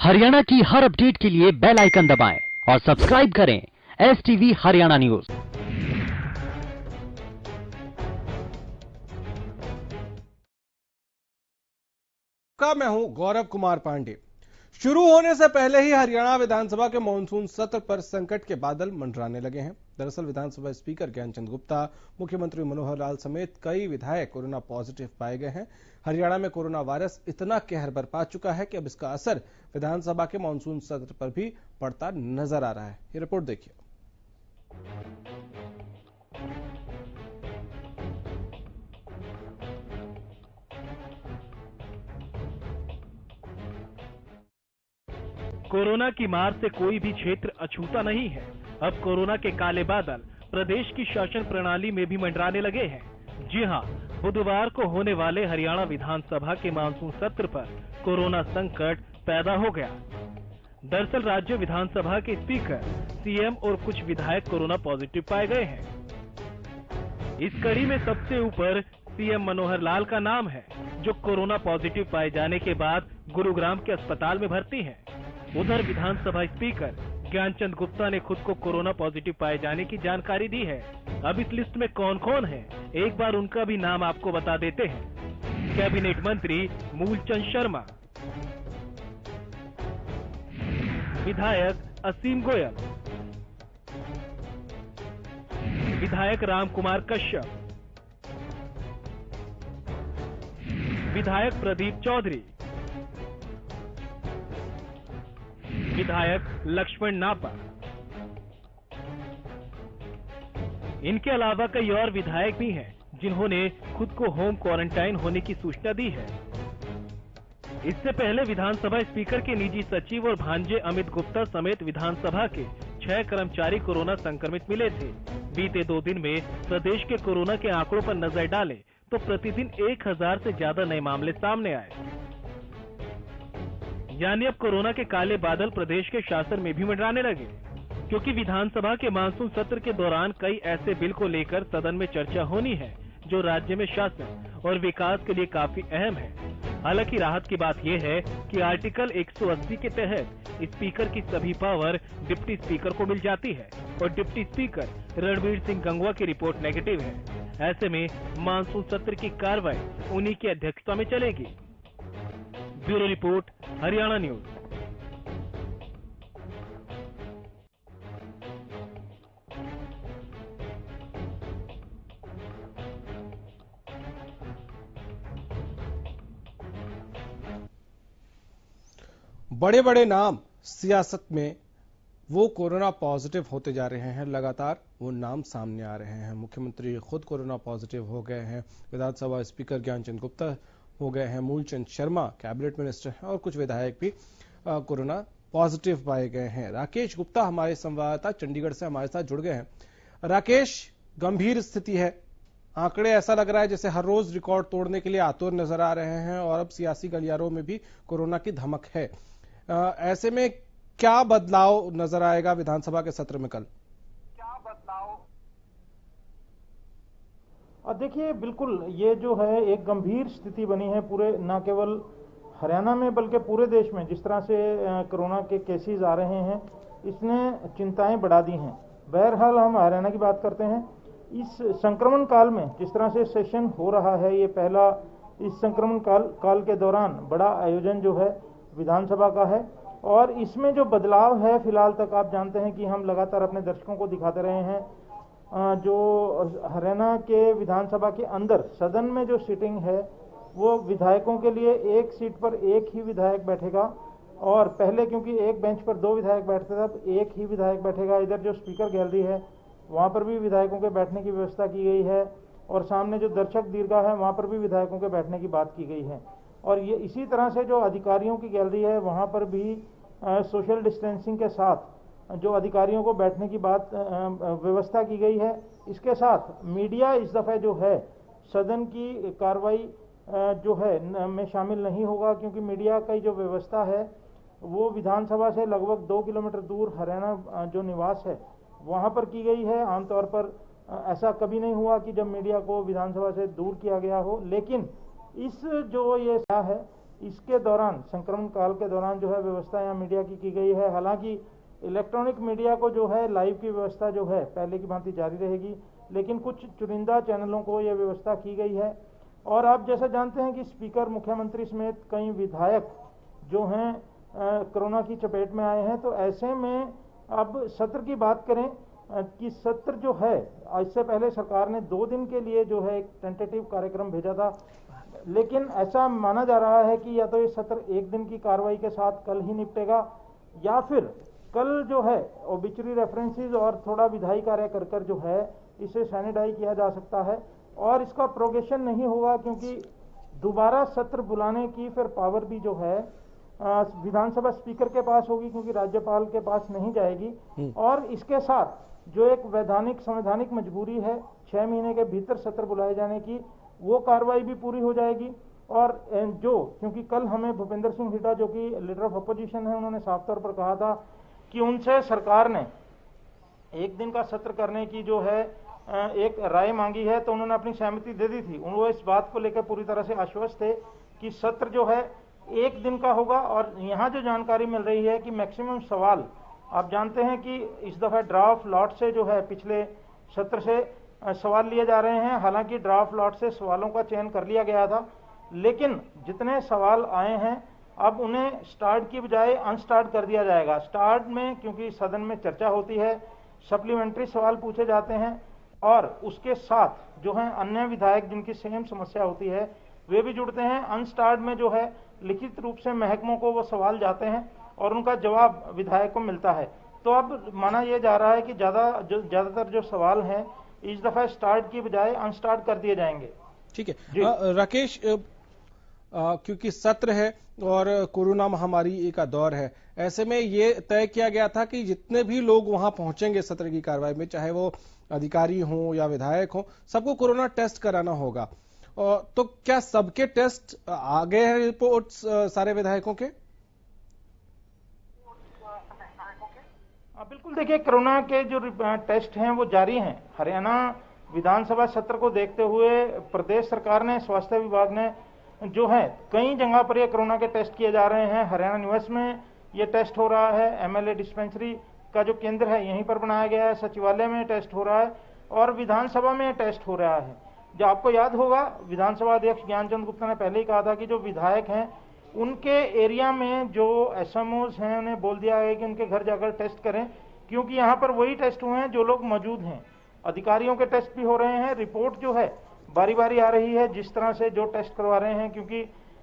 हरियाणा की हर अपडेट के लिए बेल आइकन दबाएं और सब्सक्राइब करें STV हरियाणा न्यूज। मैं हूं गौरव कुमार पांडे। शुरू होने से पहले ही हरियाणा विधानसभा के मानसून सत्र पर संकट के बादल मंडराने लगे हैं। दरअसल विधानसभा स्पीकर ज्ञानचंद गुप्ता, मुख्यमंत्री मनोहर लाल समेत कई विधायक कोरोना पॉजिटिव पाए गए हैं। हरियाणा में कोरोना वायरस इतना कहर बरपा चुका है कि अब इसका असर विधानसभा के मानसून सत्र पर भी पड़ता नजर आ रहा है। ये रिपोर्ट देखिए। कोरोना की मार से कोई भी क्षेत्र अछूता नहीं है। अब कोरोना के काले बादल प्रदेश की शासन प्रणाली में भी मंडराने लगे हैं। जी हां, बुधवार को होने वाले हरियाणा विधानसभा के मानसून सत्र पर कोरोना संकट पैदा हो गया। दरअसल राज्य विधानसभा के स्पीकर, सीएम और कुछ विधायक कोरोना पॉजिटिव पाए गए हैं। इस कड़ी में सबसे ऊपर सीएम मनोहर लाल का नाम है, जो कोरोना पॉजिटिव पाए जाने के बाद गुरुग्राम के अस्पताल में भर्ती हैं। उधर विधानसभा स्पीकर ज्ञानचंद गुप्ता ने खुद को कोरोना पॉजिटिव पाए जाने की जानकारी दी है। अब इस लिस्ट में कौन कौन है, एक बार उनका भी नाम आपको बता देते हैं। कैबिनेट मंत्री मूलचंद शर्मा, विधायक असीम गोयल, विधायक राम कुमार कश्यप, विधायक प्रदीप चौधरी, विधायक लक्ष्मण नापा। इनके अलावा कई और विधायक भी हैं, जिन्होंने खुद को होम क्वारंटाइन होने की सूचना दी है। इससे पहले विधानसभा स्पीकर के निजी सचिव और भांजे अमित गुप्ता समेत विधानसभा के 6 कर्मचारी कोरोना संक्रमित मिले थे। बीते 2 दिन में प्रदेश के कोरोना के आंकड़ों पर नजर डालें तो प्रतिदिन 1000 से ज्यादा नए मामले सामने आए। यानी अब कोरोना के काले बादल प्रदेश के शासन में भी मंडराने लगे, क्योंकि विधानसभा के मानसून सत्र के दौरान कई ऐसे बिल को लेकर सदन में चर्चा होनी है, जो राज्य में शासन और विकास के लिए काफी अहम है। हालांकि राहत की बात यह है कि आर्टिकल 180 के तहत स्पीकर की सभी पावर डिप्टी स्पीकर को मिल जाती है और डिप्टी स्पीकर रणवीर सिंह गंगवा की रिपोर्ट नेगेटिव है। ऐसे में मानसून सत्र की कार्रवाई उन्हीं की अध्यक्षता में चलेगी। Bureau report, Haryana news. बड़े बड़े नाम सियासत में वो कोरोना पॉजिटिव होते जा रहे हैं। लगातार वो नाम सामने आ रहे हैं। मुख्यमंत्री खुद कोरोना पॉजिटिव हो गए हैं, विधानसभा स्पीकर ज्ञानचंद गुप्ता हो गए हैं, मूलचंद शर्मा कैबिनेट मिनिस्टर हैं और कुछ विधायक भी कोरोना पॉजिटिव पाए गए हैं। राकेश गुप्ता हमारे संवाददाता चंडीगढ़ से हमारे साथ जुड़ गए हैं। राकेश, गंभीर स्थिति है, आंकड़े ऐसा लग रहा है जैसे हर रोज रिकॉर्ड तोड़ने के लिए आतुर नजर आ रहे हैं और अब सियासी गलियारों में भी कोरोना की धमक है। ऐसे में क्या बदलाव नजर आएगा विधानसभा के सत्र में कल? देखिए, बिल्कुल ये जो है एक गंभीर स्थिति बनी है पूरे, न केवल हरियाणा में बल्कि पूरे देश में। जिस तरह से कोरोना के केसेस आ रहे हैं, इसने चिंताएं बढ़ा दी हैं। बहरहाल हम हरियाणा की बात करते हैं। इस संक्रमण काल में जिस तरह से सेशन हो रहा है, ये पहला इस संक्रमण काल के दौरान बड़ा आयोजन जो है विधानसभा का है। और इसमें जो बदलाव है, फिलहाल तक आप जानते हैं कि हम लगातार अपने दर्शकों को दिखाते रहे हैं, जो हरियाणा के विधानसभा के अंदर सदन में जो सीटिंग है, वो विधायकों के लिए एक सीट पर एक ही विधायक बैठेगा। और पहले क्योंकि एक बेंच पर 2 विधायक बैठते थे, अब एक ही विधायक बैठेगा। इधर जो स्पीकर गैलरी है, वहाँ पर भी विधायकों के बैठने की व्यवस्था की गई है और सामने जो दर्शक दीर्घा है, वहाँ पर भी विधायकों के बैठने की बात की गई है। और ये इसी तरह से जो अधिकारियों की गैलरी है, वहाँ पर भी सोशल डिस्टेंसिंग के साथ जो अधिकारियों को बैठने की बात व्यवस्था की गई है। इसके साथ मीडिया इस दफ़े जो है सदन की कार्रवाई जो है में शामिल नहीं होगा, क्योंकि मीडिया की जो व्यवस्था है वो विधानसभा से लगभग 2 किलोमीटर दूर हरियाणा जो निवास है वहाँ पर की गई है। आमतौर पर ऐसा कभी नहीं हुआ कि जब मीडिया को विधानसभा से दूर किया गया हो, लेकिन इस जो ये है इसके दौरान, संक्रमण काल के दौरान जो है व्यवस्था यहाँ मीडिया की गई है। हालांकि इलेक्ट्रॉनिक मीडिया को जो है लाइव की व्यवस्था जो है पहले की भांति जारी रहेगी, लेकिन कुछ चुनिंदा चैनलों को यह व्यवस्था की गई है। और आप जैसा जानते हैं कि स्पीकर, मुख्यमंत्री समेत कई विधायक जो हैं कोरोना की चपेट में आए हैं। तो ऐसे में अब सत्र की बात करें कि सत्र जो है, इससे पहले सरकार ने 2 दिन के लिए जो है एक टेंटेटिव कार्यक्रम भेजा था, लेकिन ऐसा माना जा रहा है कि या तो ये सत्र 1 दिन की कार्रवाई के साथ कल ही निपटेगा, या फिर कल जो है ओबिचुरी रेफरेंसेस और थोड़ा विधायी कार्य कर जो है इसे सैनिटाइज किया जा सकता है और इसका प्रोग्रेशन नहीं होगा, क्योंकि दोबारा सत्र बुलाने की फिर पावर भी जो है विधानसभा स्पीकर के पास होगी, क्योंकि राज्यपाल के पास नहीं जाएगी। और इसके साथ जो एक वैधानिक संवैधानिक मजबूरी है 6 महीने के भीतर सत्र बुलाए जाने की, वो कार्रवाई भी पूरी हो जाएगी। और जो, क्योंकि कल हमें भूपेंद्र सिंह हुड्डा जो कि लीडर ऑफ अपोजिशन है, उन्होंने साफ तौर पर कहा था कि उनसे सरकार ने 1 दिन का सत्र करने की जो है एक राय मांगी है, तो उन्होंने अपनी सहमति दे दी थी। वो इस बात को लेकर पूरी तरह से आश्वस्त थे कि सत्र जो है 1 दिन का होगा। और यहाँ जो जानकारी मिल रही है कि मैक्सिमम सवाल, आप जानते हैं कि इस दफा ड्राफ्ट लॉट से जो है पिछले सत्र से सवाल लिए जा रहे हैं। हालांकि ड्राफ्ट लॉट से सवालों का चयन कर लिया गया था, लेकिन जितने सवाल आए हैं अब उन्हें स्टार्ट की बजाय अनस्टार्ट कर दिया जाएगा। स्टार्ट में, क्योंकि सदन में चर्चा होती है, सप्लीमेंट्री सवाल पूछे जाते हैं और उसके साथ जो है अन्य विधायक जिनकी सेम समस्या होती है वे भी जुड़ते हैं। अनस्टार्ट में जो है लिखित रूप से महकमों को वो सवाल जाते हैं और उनका जवाब विधायक को मिलता है। तो अब माना यह जा रहा है कि ज्यादातर जो सवाल हैं इस दफा स्टार्ट की बजाय अनस्टार्ट कर दिए जाएंगे। ठीक है राकेश, क्योंकि सत्र है और कोरोना महामारी का दौर है, ऐसे में ये तय किया गया था कि जितने भी लोग वहां पहुंचेंगे सत्र की कार्रवाई में, चाहे वो अधिकारी हों या विधायक हों, सबको कोरोना टेस्ट कराना होगा। तो क्या सबके टेस्ट आ गए हैं, रिपोर्ट्स सारे विधायकों के? बिल्कुल, देखिए कोरोना के जो टेस्ट हैं वो जारी हैं। हरियाणा विधानसभा सत्र को देखते हुए प्रदेश सरकार ने, स्वास्थ्य विभाग ने जो है कई जगह पर ये कोरोना के टेस्ट किए जा रहे हैं। हरियाणा निवास में ये टेस्ट हो रहा है, एमएलए डिस्पेंसरी का जो केंद्र है यहीं पर बनाया गया है, सचिवालय में टेस्ट हो रहा है और विधानसभा में टेस्ट हो रहा है। जो आपको याद होगा, विधानसभा अध्यक्ष ज्ञानचंद गुप्ता ने पहले ही कहा था कि जो विधायक हैं उनके एरिया में जो एसएमओज हैं उन्हें बोल दिया है कि उनके घर जाकर टेस्ट करें, क्योंकि यहाँ पर वही टेस्ट हुए हैं जो लोग मौजूद हैं। अधिकारियों के टेस्ट भी हो रहे हैं, रिपोर्ट जो है बारी बारी आ रही है जिस तरह से जो टेस्ट करवा रहे हैं, क्योंकि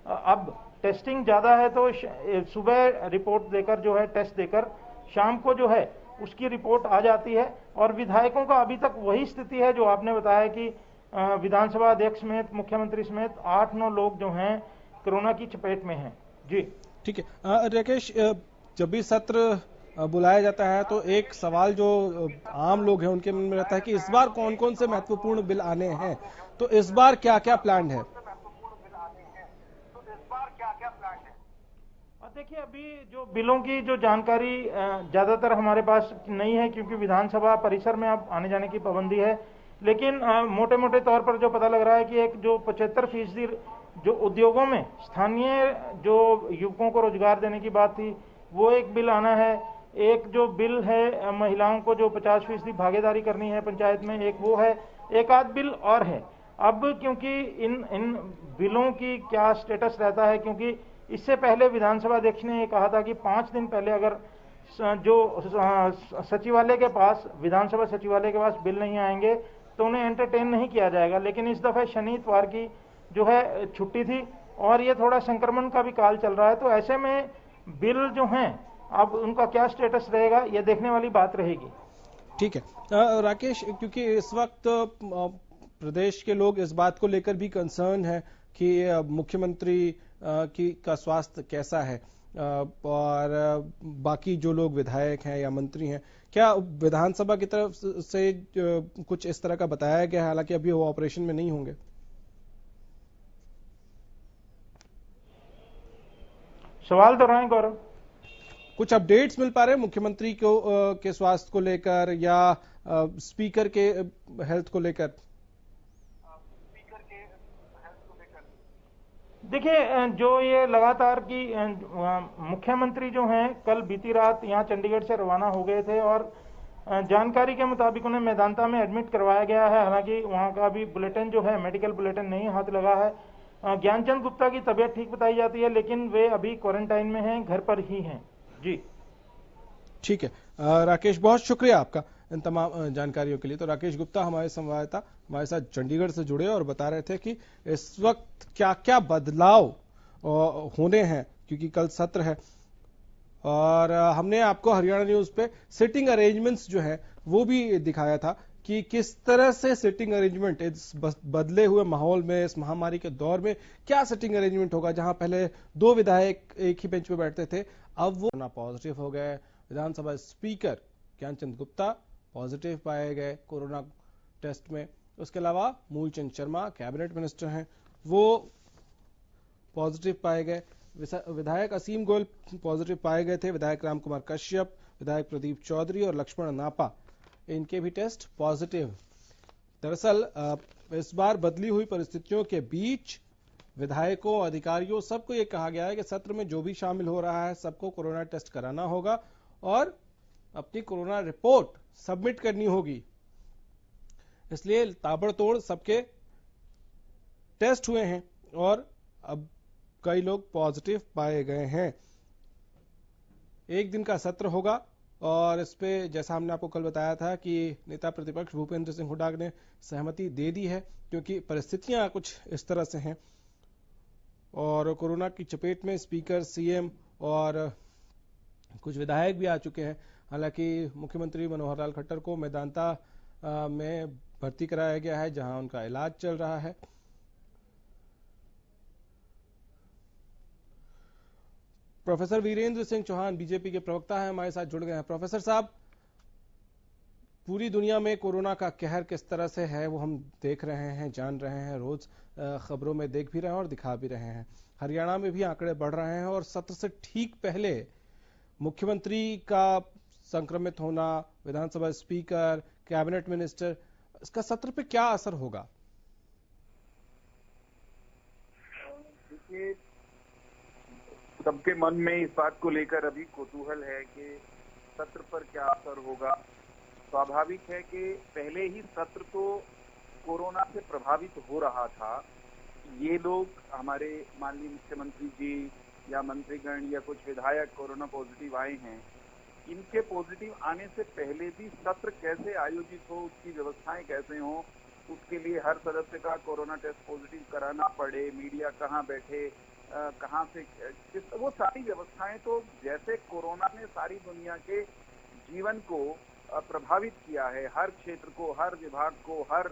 अब टेस्टिंग ज्यादा है तो सुबह रिपोर्ट देकर जो है टेस्ट देकर शाम को जो है उसकी रिपोर्ट आ जाती है। और विधायकों का अभी तक वही स्थिति है जो आपने बताया कि विधानसभा अध्यक्ष समेत, मुख्यमंत्री समेत 8-9 लोग जो हैं कोरोना की चपेट में हैं। जी ठीक है राकेश, जब भी सत्र बुलाया जाता है तो एक सवाल जो आम लोग हैं उनके मन में रहता है कि इस बार कौन कौन से महत्वपूर्ण बिल आने हैं, तो इस बार क्या क्या प्लान है? देखिए, अभी जो बिलों की जो जानकारी ज्यादातर हमारे पास नहीं है, क्योंकि विधानसभा परिसर में अब आने जाने की पाबंदी है। लेकिन मोटे मोटे तौर पर जो पता लग रहा है कि एक जो 75% जो उद्योगों में स्थानीय जो युवकों को रोजगार देने की बात थी वो एक बिल आना है। एक जो बिल है महिलाओं को जो 50% भागीदारी करनी है पंचायत में, एक वो है। एक आध बिल और है। अब क्योंकि इन बिलों की क्या स्टेटस रहता है, क्योंकि इससे पहले विधानसभा अध्यक्ष ने ये कहा था कि 5 दिन पहले अगर जो सचिवालय के पास, विधानसभा सचिवालय के पास बिल नहीं आएंगे तो उन्हें एंटरटेन नहीं किया जाएगा। लेकिन इस दफे शनि इतवार की जो है छुट्टी थी और ये थोड़ा संक्रमण का भी काल चल रहा है, तो ऐसे में बिल जो हैं अब उनका क्या स्टेटस रहेगा ये देखने वाली बात रहेगी। ठीक है राकेश, क्योंकि इस वक्त प्रदेश के लोग इस बात को लेकर भी कंसर्न है कि मुख्यमंत्री का स्वास्थ्य कैसा है और बाकी जो लोग विधायक हैं या मंत्री हैं, क्या विधानसभा की तरफ से कुछ इस तरह का बताया गया है? हालांकि अभी वो ऑपरेशन में नहीं होंगे। सवाल दोहराएं गौरव। कुछ अपडेट्स मिल पा रहे हैं मुख्यमंत्री को के स्वास्थ्य को लेकर या स्पीकर के हेल्थ को लेकर? देखिए, जो ये लगातार की मुख्यमंत्री जो हैं कल बीती रात यहाँ चंडीगढ़ से रवाना हो गए थे और जानकारी के मुताबिक उन्हें मेदांता में एडमिट करवाया गया है। हालांकि वहाँ का अभी बुलेटिन जो है, मेडिकल बुलेटिन नहीं हाथ लगा है। ज्ञानचंद गुप्ता की तबीयत ठीक बताई जाती है, लेकिन वे अभी क्वारंटाइन में हैं, घर पर ही हैं जी। ठीक है राकेश, बहुत शुक्रिया आपका इन तमाम जानकारियों के लिए। तो राकेश गुप्ता हमारे संवाददाता हमारे साथ चंडीगढ़ से जुड़े और बता रहे थे कि इस वक्त क्या क्या बदलाव होने हैं, क्योंकि कल सत्र है। और हमने आपको हरियाणा न्यूज पे सिटिंग अरेंजमेंट्स जो है वो भी दिखाया था कि किस तरह से सिटिंग अरेंजमेंट इस बदले हुए माहौल में, इस महामारी के दौर में क्या सिटिंग अरेंजमेंट होगा। जहां पहले 2 विधायक एक ही बेंच पे बैठते थे, अब वो पॉजिटिव हो गए। विधानसभा स्पीकर ज्ञानचंद गुप्ता पॉजिटिव पाए गए कोरोना टेस्ट में। उसके अलावा मूलचंद शर्मा कैबिनेट मिनिस्टर हैं, वो पॉजिटिव पाए गए। विधायक असीम गोयल पॉजिटिव पाए गए थे। विधायक रामकुमार कश्यप, विधायक प्रदीप चौधरी और लक्ष्मण नापा, इनके भी टेस्ट पॉजिटिव। दरअसल इस बार बदली हुई परिस्थितियों के बीच विधायकों, अधिकारियों, सबको यह कहा गया है कि सत्र में जो भी शामिल हो रहा है सबको कोरोना टेस्ट कराना होगा और अपनी कोरोना रिपोर्ट सबमिट करनी होगी। इसलिए ताबड़तोड़ सबके टेस्ट हुए हैं और अब कई लोग पॉजिटिव पाए गए हैं। एक दिन का सत्र होगा और इस पे जैसा हमने आपको कल बताया था कि नेता प्रतिपक्ष भूपेंद्र सिंह हुड्डा ने सहमति दे दी है, क्योंकि परिस्थितियां कुछ इस तरह से हैं और कोरोना की चपेट में स्पीकर, सीएम और कुछ विधायक भी आ चुके हैं। हालांकि मुख्यमंत्री मनोहर लाल खट्टर को मेदांता में भर्ती कराया गया है, जहां उनका इलाज चल रहा है। प्रोफेसर वीरेंद्र सिंह चौहान बीजेपी के प्रवक्ता हैं, हमारे साथ जुड़ गए हैं। प्रोफेसर साहब, पूरी दुनिया में कोरोना का कहर किस तरह से है वो हम देख रहे हैं, जान रहे हैं, रोज खबरों में देख भी रहे हैं और दिखा भी रहे हैं। हरियाणा में भी आंकड़े बढ़ रहे हैं और सत्र से ठीक पहले मुख्यमंत्री का संक्रमित होना, विधानसभा स्पीकर, कैबिनेट मिनिस्टर, इसका सत्र पे क्या असर होगा? देखिए, सबके मन में इस बात को लेकर अभी कौतूहल है कि सत्र पर क्या असर होगा। स्वाभाविक है कि पहले ही सत्र तो कोरोना से प्रभावित हो रहा था। ये लोग, हमारे माननीय मुख्यमंत्री जी या मंत्रीगण या कुछ विधायक कोरोना पॉजिटिव आए हैं, इनके पॉजिटिव आने से पहले भी सत्र कैसे आयोजित हो, उसकी व्यवस्थाएं कैसे हो, उसके लिए हर सदस्य का कोरोना टेस्ट पॉजिटिव कराना पड़े, मीडिया कहाँ बैठे, कहाँ से वो सारी व्यवस्थाएं तो जैसे कोरोना ने सारी दुनिया के जीवन को प्रभावित किया है, हर क्षेत्र को, हर विभाग को, हर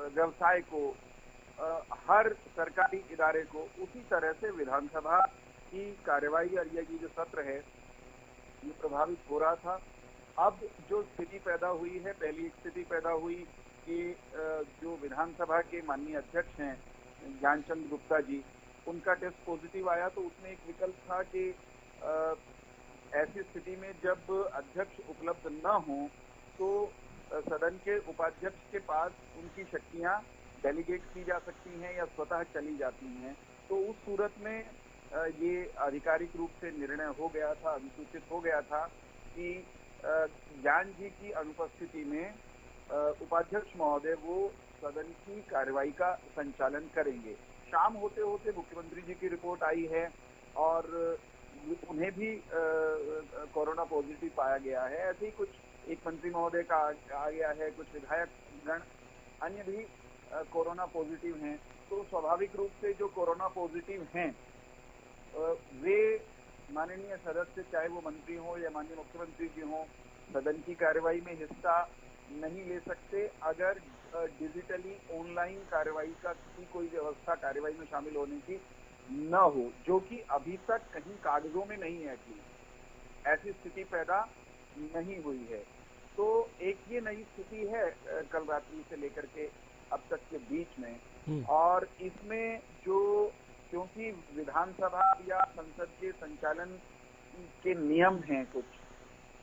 व्यवसाय को, हर सरकारी इदारे को, उसी तरह से विधानसभा की कार्यवाही और ये जो सत्र है ये प्रभावित हो रहा था। अब जो स्थिति पैदा हुई है, पहली स्थिति पैदा हुई कि जो विधानसभा के माननीय अध्यक्ष हैं ज्ञानचंद गुप्ता जी, उनका टेस्ट पॉजिटिव आया, तो उसमें एक विकल्प था कि ऐसी स्थिति में जब अध्यक्ष उपलब्ध न हो तो सदन के उपाध्यक्ष के पास उनकी शक्तियां डेलीगेट की जा सकती हैं या स्वतः चली जाती हैं। तो उस सूरत में ये आधिकारिक रूप से निर्णय हो गया था, अधिसूचित हो गया था कि ज्ञान जी की अनुपस्थिति में उपाध्यक्ष महोदय वो सदन की कार्रवाई का संचालन करेंगे। शाम होते होते मुख्यमंत्री जी की रिपोर्ट आई है और उन्हें भी कोरोना पॉजिटिव पाया गया है। ऐसे ही कुछ एक मंत्री महोदय का आ गया है, कुछ विधायक गण अन्य भी कोरोना पॉजिटिव हैं। तो स्वाभाविक रूप से जो कोरोना पॉजिटिव हैं वे माननीय सदस्य, चाहे वो मंत्री हो या माननीय मुख्यमंत्री जी हो, सदन की कार्यवाही में हिस्सा नहीं ले सकते अगर डिजिटली ऑनलाइन कार्यवाही का की कोई व्यवस्था कार्यवाही में शामिल होने की न हो, जो कि अभी तक कहीं कागजों में नहीं है कि ऐसी स्थिति पैदा नहीं हुई है। तो एक ये नई स्थिति है कल रात्रि से लेकर के अब तक के बीच में, और इसमें जो क्योंकि विधानसभा या संसद के संचालन के नियम हैं कुछ,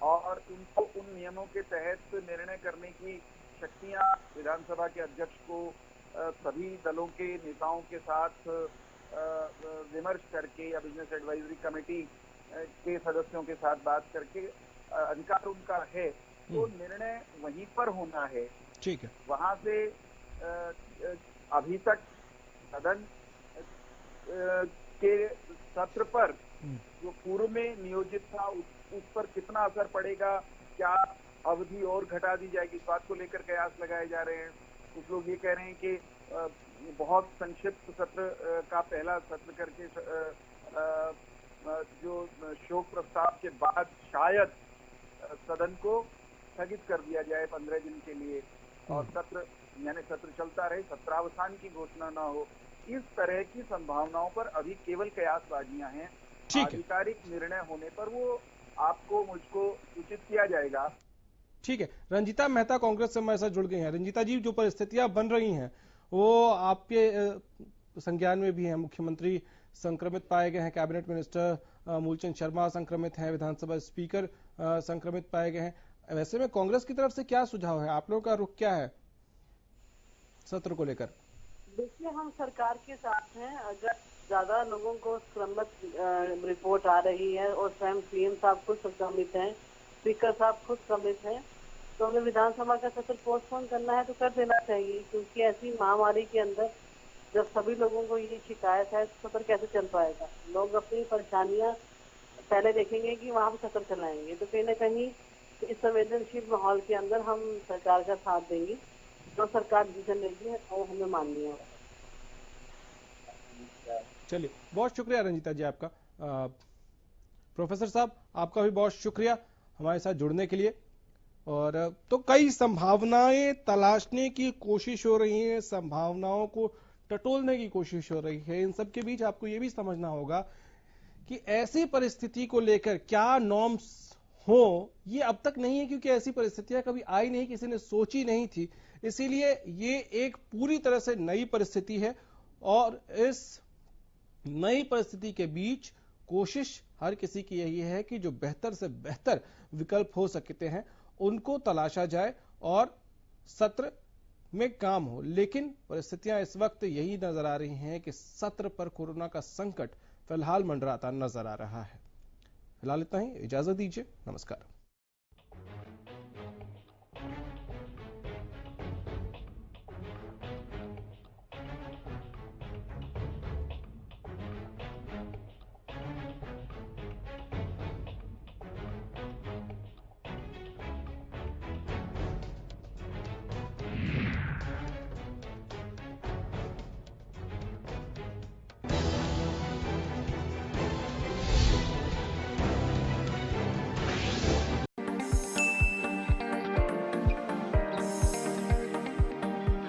और उनको उन नियमों के तहत निर्णय करने की शक्तियां विधानसभा के अध्यक्ष को सभी दलों के नेताओं के साथ विमर्श करके या बिजनेस एडवाइजरी कमेटी के सदस्यों के साथ बात करके अधिकार उनका है, तो निर्णय वहीं पर होना है। ठीक है, वहां से अभी तक सदन के सत्र पर जो पूर्व में नियोजित था उस पर कितना असर पड़ेगा, क्या अवधि और घटा दी जाएगी, इस बात को लेकर कयास लगाए जा रहे हैं। कुछ लोग ये कह रहे हैं कि बहुत संक्षिप्त सत्र का पहला सत्र करके जो शोक प्रस्ताव के बाद शायद सदन को स्थगित कर दिया जाए 15 दिन के लिए और सत्र चलता रहे, सत्रावसान की घोषणा ना हो। इस तरह की संभावनाओं पर अभी केवल कयासबाजियां हैं। आधिकारिक निर्णय होने पर वो आपको मुझको सूचित किया जाएगा। ठीक है, रंजीता मेहता कांग्रेस से हमारे साथ जुड़ गई हैं। रंजीता जी, जो परिस्थितियां बन रही हैं वो आपके संज्ञान में भी है। मुख्यमंत्री संक्रमित पाए गए हैं, कैबिनेट मिनिस्टर मूलचंद शर्मा संक्रमित हैं, विधानसभा स्पीकर संक्रमित पाए गए हैं। वैसे में कांग्रेस की तरफ से क्या सुझाव है, आप लोगों का रुख क्या है सत्र को लेकर? देखिए, हम सरकार के साथ हैं। अगर ज्यादा लोगों को संक्रमित रिपोर्ट आ रही है और स्वयं सीएम साहब खुद संक्रमित हैं, स्पीकर साहब खुद संक्रमित हैं, तो हमें विधानसभा का सत्र पोस्टपोन करना है तो कर देना चाहिए, क्योंकि ऐसी महामारी के अंदर जब सभी लोगों को ये शिकायत है तो सत्र कैसे चल पाएगा। लोग अपनी परेशानियां पहले देखेंगे कि वहां पर सत्र चलाएंगे, तो कहीं न कहीं इस संवेदनशील माहौल के अंदर हम सरकार का साथ देंगे। जो सरकार डिसीजन लेगी है वो हमें माननी है। चलिए, बहुत शुक्रिया रंजीता जी आपका। प्रोफेसर साहब, आपका भी बहुत शुक्रिया हमारे साथ जुड़ने के लिए। और तो कई संभावनाएं तलाशने की कोशिश हो रही है, संभावनाओं को टटोलने की कोशिश हो रही है। इन सब के बीच आपको ये भी समझना होगा कि ऐसी परिस्थिति को लेकर क्या नॉर्म्स हो, ये अब तक नहीं है, क्योंकि ऐसी परिस्थितियां कभी आई नहीं, किसी ने सोची नहीं थी। इसीलिए ये एक पूरी तरह से नई परिस्थिति है और इस नई परिस्थिति के बीच कोशिश हर किसी की यही है कि जो बेहतर से बेहतर विकल्प हो सकते हैं उनको तलाशा जाए और सत्र में काम हो। लेकिन परिस्थितियां इस वक्त यही नजर आ रही हैं कि सत्र पर कोरोना का संकट फिलहाल मंडराता नजर आ रहा है। फिलहाल इतना ही, इजाजत दीजिए, नमस्कार।